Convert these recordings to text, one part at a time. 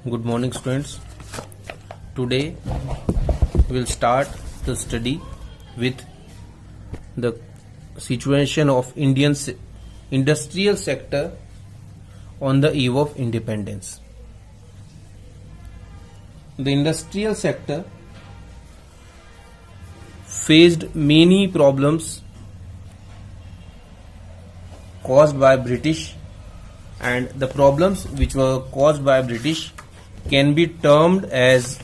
Good morning, students. Today we will start the study with the situation of Indian industrial sector on the eve of independence. The industrial sector faced many problems caused by British, and the problems which were caused by British can be termed as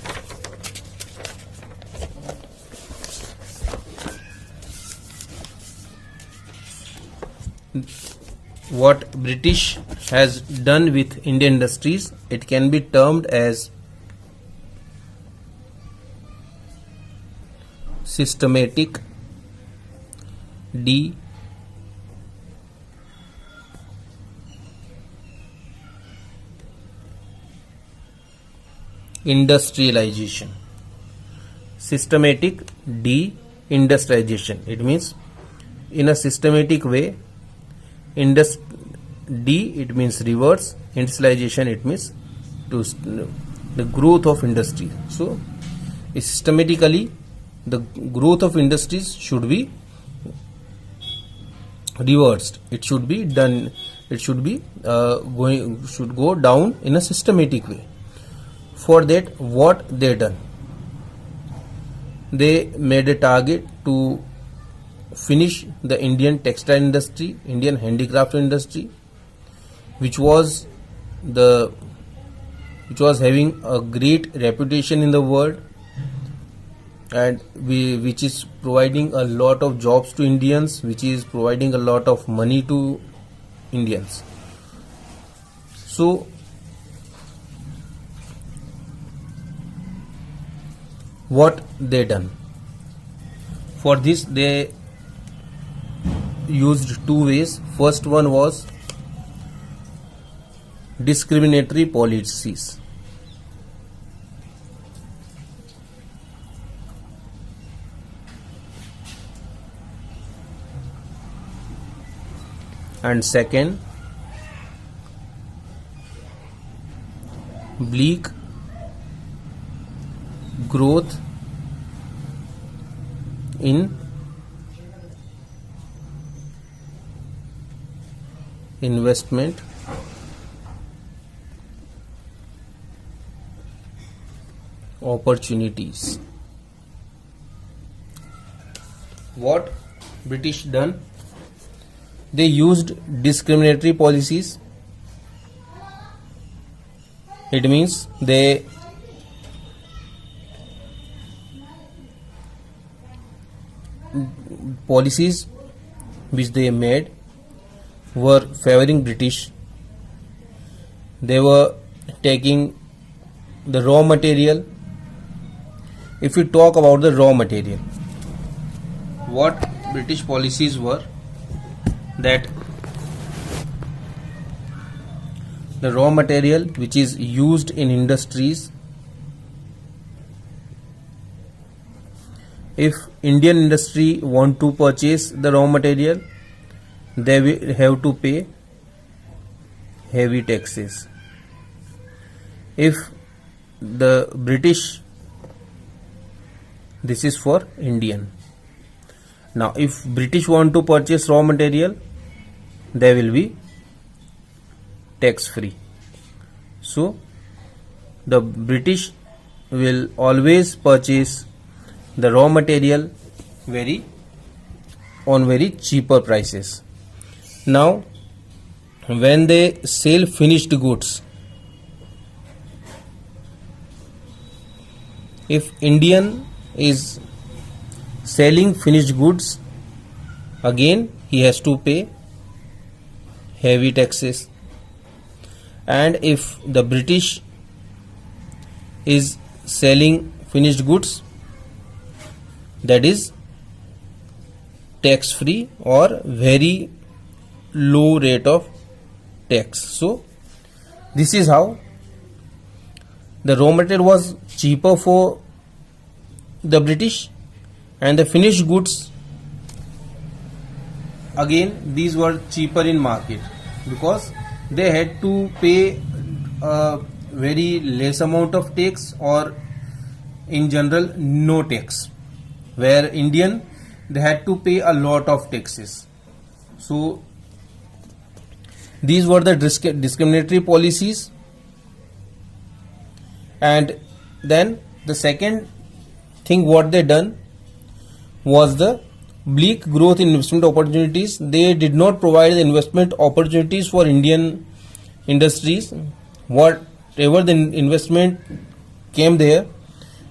what British has done with Indian industries. It can be termed as systematic industrialization. Systematic de-industrialization. It means in a systematic way. It means reverse. Industrialization, it means to the growth of industry. So systematically the growth of industries should be reversed. It should be done. It should be should go down in a systematic way. For that, what they done? They made a target to finish the Indian textile industry, Indian handicraft industry, which was having a great reputation in the world, and which is providing a lot of jobs to Indians, which is providing a lot of money to Indians. So what they done? For this they used two ways. First one was discriminatory policies. And second, bleak growth in investment opportunities. What British done? They used discriminatory policies. It means they policies which they made were favoring British. They were taking the raw material. If we talk about the raw material, what British policies were, that the raw material which is used in industries, if Indian industry want to purchase the raw material, they will have to pay heavy taxes. If the British, this is for Indian. Now if British want to purchase raw material, they will be tax free. So the British will always purchase the raw material on very cheaper prices. Now when they sell finished goods, if Indian is selling finished goods, again he has to pay heavy taxes. And if the British is selling finished goods, that is tax free or very low rate of tax. So this is how the raw material was cheaper for the British, and the finished goods, again these were cheaper in market, because they had to pay very less amount of tax, or in general no tax, where Indian they had to pay a lot of taxes. So these were the discriminatory policies. And then the second thing what they done was the bleak growth in investment opportunities. They did not provide the investment opportunities for Indian industries. Whatever the investment came there,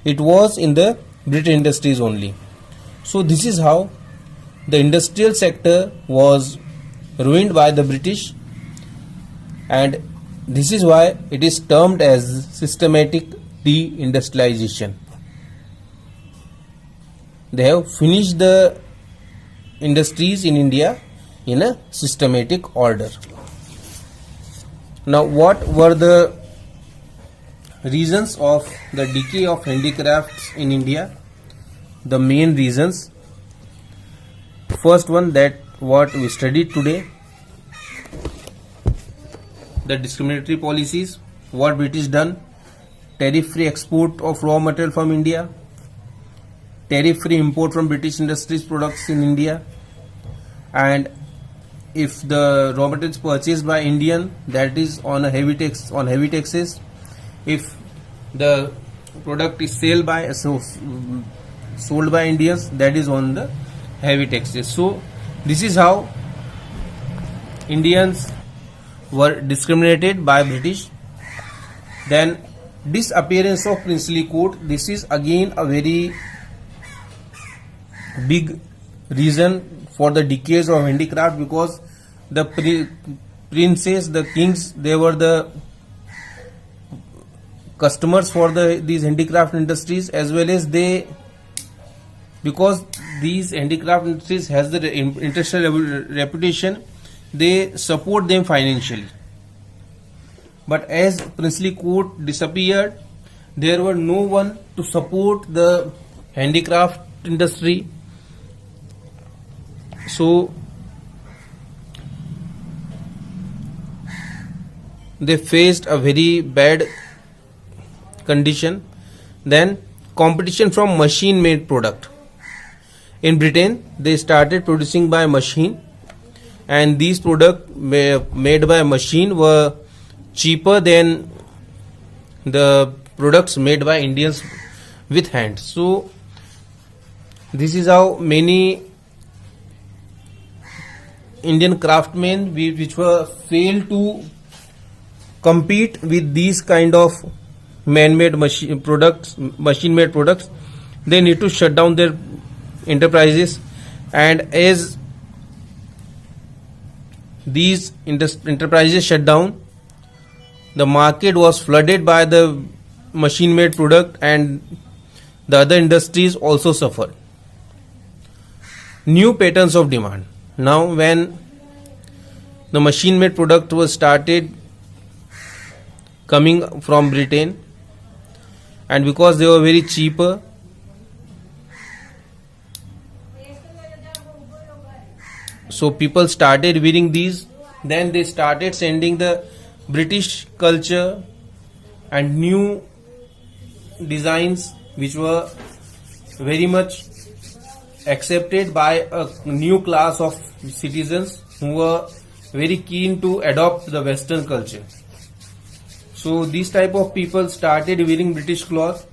it was in the British industries only. So this is how the industrial sector was ruined by the British, and this is why it is termed as systematic deindustrialization. They have finished the industries in India in a systematic order. Now, what were the reasons of the decay of handicrafts in India? The main reasons. First one, that what we studied today, the discriminatory policies, what British done, tariff-free export of raw material from India, tariff-free import from British industries products in India, and if the raw material is purchased by Indian, that is on a heavy taxes. If the product is sold by Indians, that is on the heavy taxes. So this is how Indians were discriminated by British. Then disappearance of princely court. This is again a very big reason for the decays of handicraft, because the princes, the kings, they were the customers for these handicraft industries, as well as because these handicraft industries has the international reputation, they support them financially. But as princely court disappeared, there were no one to support the handicraft industry. So they faced a very bad condition. Then competition from machine made product. In Britain, they started producing by machine, and these products made by machine were cheaper than the products made by Indians with hands. So this is how many Indian craftsmen which were failed to compete with these kind of man-made machine made products, they need to shut down their enterprises. And as these enterprises shut down, the market was flooded by the machine made product, and the other industries also suffered. New patterns of demand. Now when the machine made product was started coming from Britain, and because they were very cheaper, so people started wearing these. Then they started sending the British culture and new designs which were very much accepted by a new class of citizens who were very keen to adopt the Western culture. So these type of people started wearing British cloth,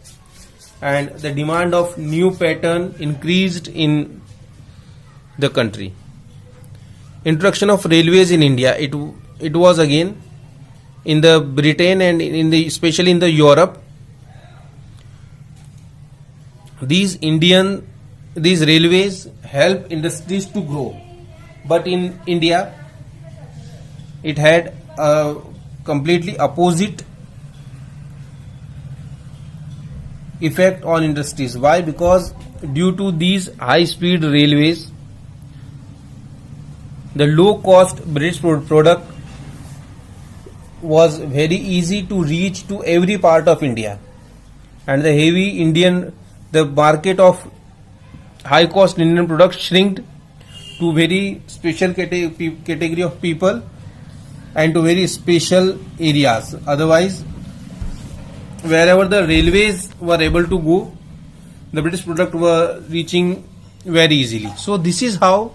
and the demand of new pattern increased in the country. Introduction of railways in India. It was again in the Britain and especially in the Europe. These railways help industries to grow, but in India it had a completely opposite effect on industries. Why? Because due to these high speed railways, the low cost British product was very easy to reach to every part of India, and the market of high cost Indian products shrinked to very special category of people and to very special areas. Otherwise wherever the railways were able to go, the British product were reaching very easily. So this is how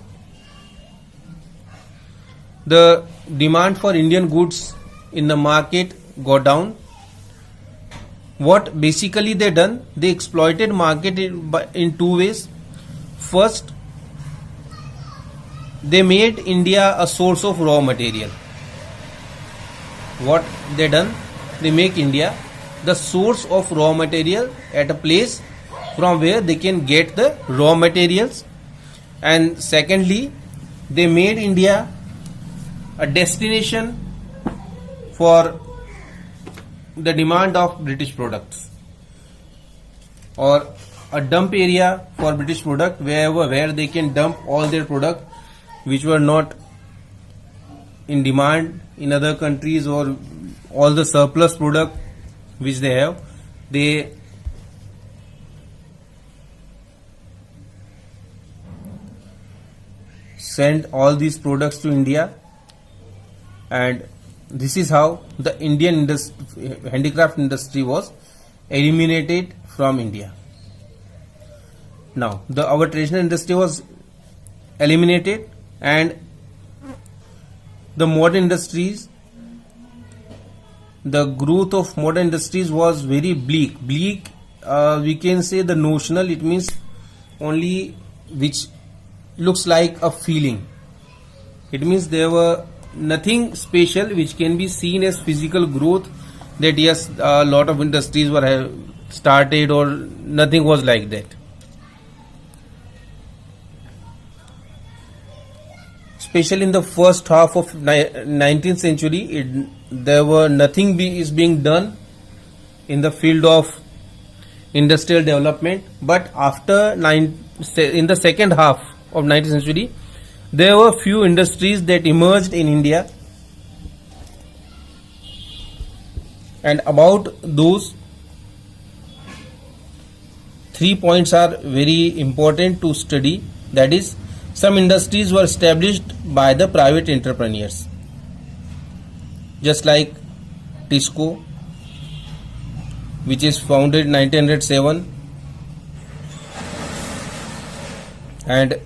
the demand for Indian goods in the market got down. What basically they done, they exploited market in two ways. First, they made India a source of raw material. What they done, they make India the source of raw material at a place from where they can get the raw materials. And secondly, they made India a destination for the demand of British products, or a dump area for British product, where they can dump all their product which were not in demand in other countries, or all the surplus product which they have, they send all these products to India. And this is how the Indian handicraft industry was eliminated from India. Now, our traditional industry was eliminated, and the modern industries, the growth of modern industries was very bleak. We can say the notional, it means only which looks like a feeling. It means there were nothing special which can be seen as physical growth, that yes, a lot of industries were started, or nothing was like that. Especially in the first half of 19th century, there were nothing is being done in the field of industrial development. But after in the second half of 19th century, there were few industries that emerged in India, and about those 3 points are very important to study. That is, some industries were established by the private entrepreneurs, just like Tisco, which is founded in 1907, and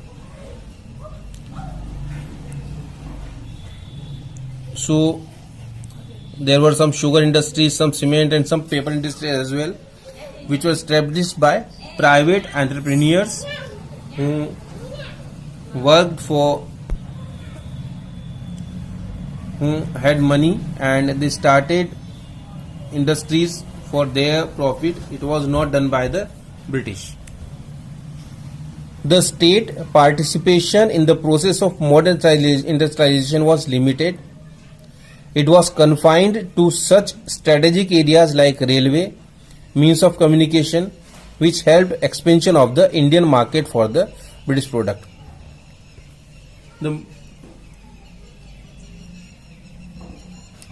so there were some sugar industries, some cement, and some paper industries as well, which were established by private entrepreneurs who worked for, who had money, and they started industries for their profit. It was not done by the British. The state participation in the process of modern industrialization was limited. It was confined to such strategic areas like railway, means of communication, which helped expansion of the Indian market for the British product. The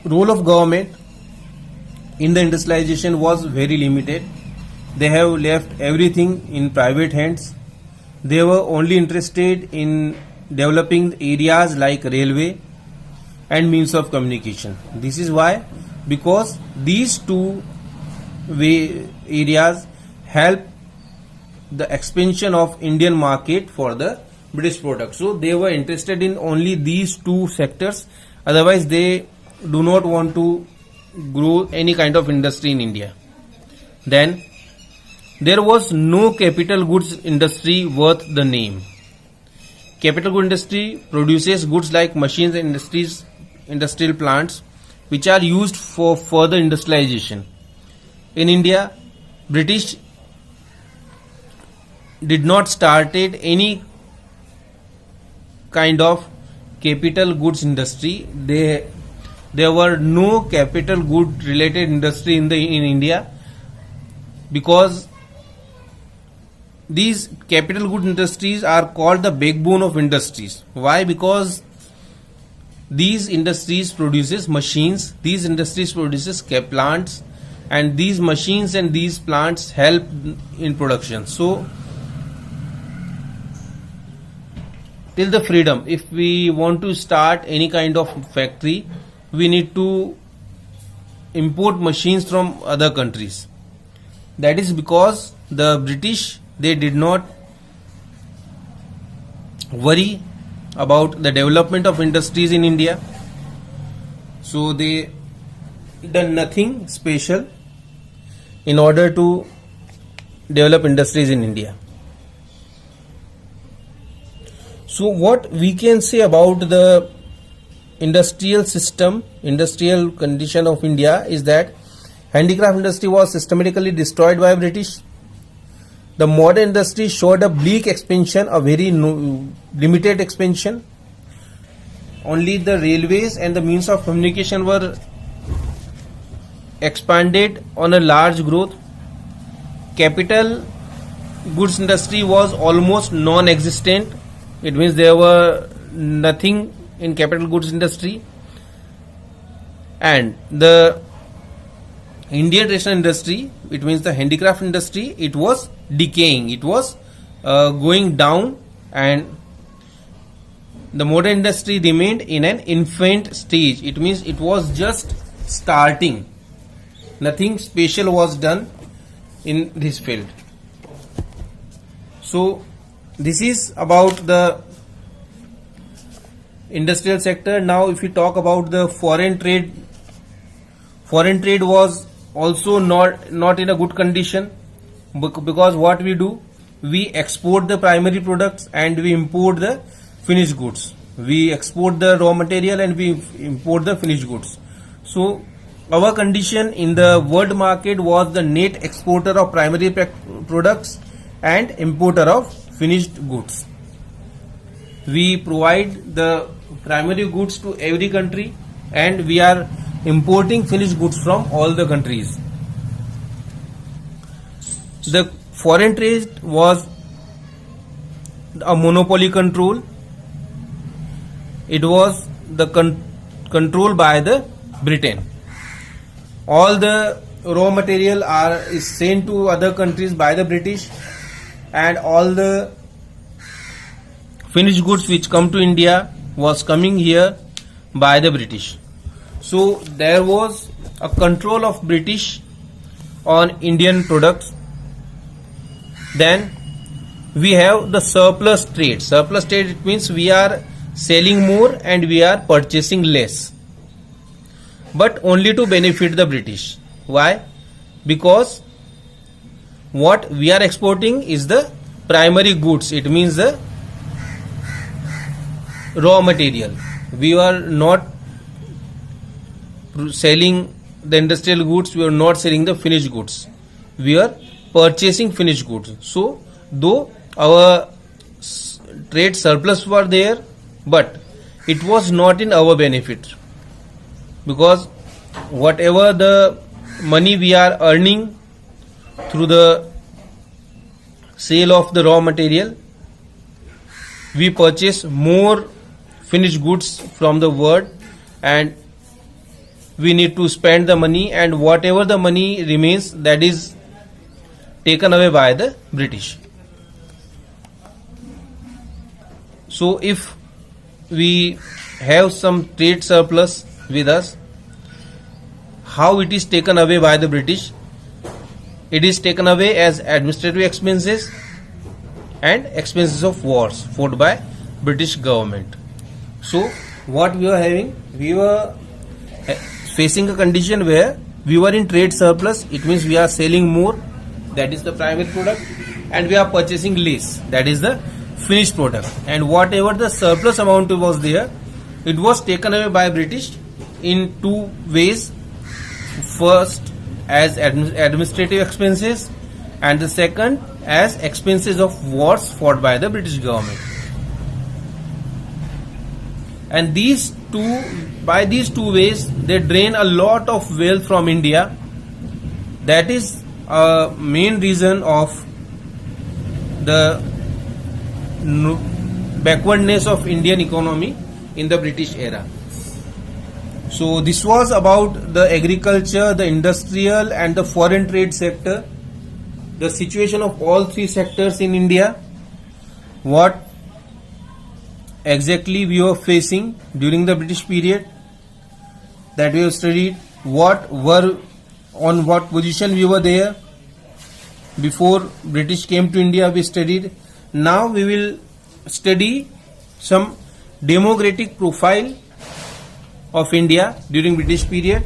role of government in the industrialization was very limited. They have left everything in private hands. They were only interested in developing areas like railway and means of communication. This is why, because these two areas help the expansion of Indian market for the British product. So they were interested in only these two sectors. Otherwise, they do not want to grow any kind of industry in India. Then there was no capital goods industry worth the name. Capital goods industry produces goods like machines and industrial plants, which are used for further industrialization. In India, British did not started any kind of capital goods industry. There were no capital good related industry in India, because these capital good industries are called the backbone of industries. Why? Because these industries produces machines, these industries produces plants, and these machines and these plants help in production. So till the freedom, if we want to start any kind of factory, we need to import machines from other countries. That is because the British, they did not worry about the development of industries in India. So they done nothing special in order to develop industries in India. So what we can say about the industrial system, industrial condition of India is that handicraft industry was systematically destroyed by British. The modern industry showed a bleak expansion, a very limited expansion. Only the railways and the means of communication were expanded on a large growth. Capital goods industry was almost non-existent. It means there were nothing in capital goods industry, and the Indian traditional industry, it means the handicraft industry, it was decaying, it was going down, and the modern industry remained in an infant stage. It means it was just starting. Nothing special was done in this field. So this is about the industrial sector. Now if we talk about the foreign trade was also not in a good condition, because what we do, we export the primary products and we import the finished goods. We export the raw material and we import the finished goods. So our condition in the world market was the net exporter of primary products and importer of finished goods. We provide the primary goods to every country and we are importing finished goods from all the countries. The foreign trade was a monopoly control. It was the control by the Britain. All the raw material is sent to other countries by the British, and all the finished goods which come to India was coming here by the British. So there was a control of British on Indian products. Then we have the surplus trade. Surplus trade, it means we are selling more and we are purchasing less, but only to benefit the British. Why? Because what we are exporting is the primary goods. It means the raw material. We are not selling the industrial goods. We are not selling the finished goods. We are purchasing finished goods. So though our trade surplus were there, but it was not in our benefit, because whatever the money we are earning through the sale of the raw material, we purchase more finished goods from the world and we need to spend the money, and whatever the money remains, that is taken away by the British. So if we have some trade surplus with us, how it is taken away by the British? It is taken away as administrative expenses and expenses of wars fought by British government. So what we were having, we were facing a condition where we were in trade surplus. It means we are selling more, that is the primary product, and we are purchasing less, that is the finished product. And whatever the surplus amount was there, it was taken away by British in two ways. First as administrative expenses, and the second as expenses of wars fought by the British government. And by these two ways, they drain a lot of wealth from India. That is a main reason of the backwardness of Indian economy in the British era. So this was about the agriculture, the industrial and the foreign trade sector, the situation of all three sectors in India, what exactly we were facing during the British period, that we have studied. on what position we were there before British came to India. We studied. Now we will study some demographic profile of India during British period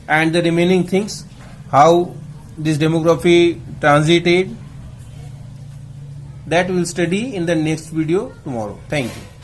and the remaining things, how this demography transited, that we will study in the next video tomorrow. Thank you.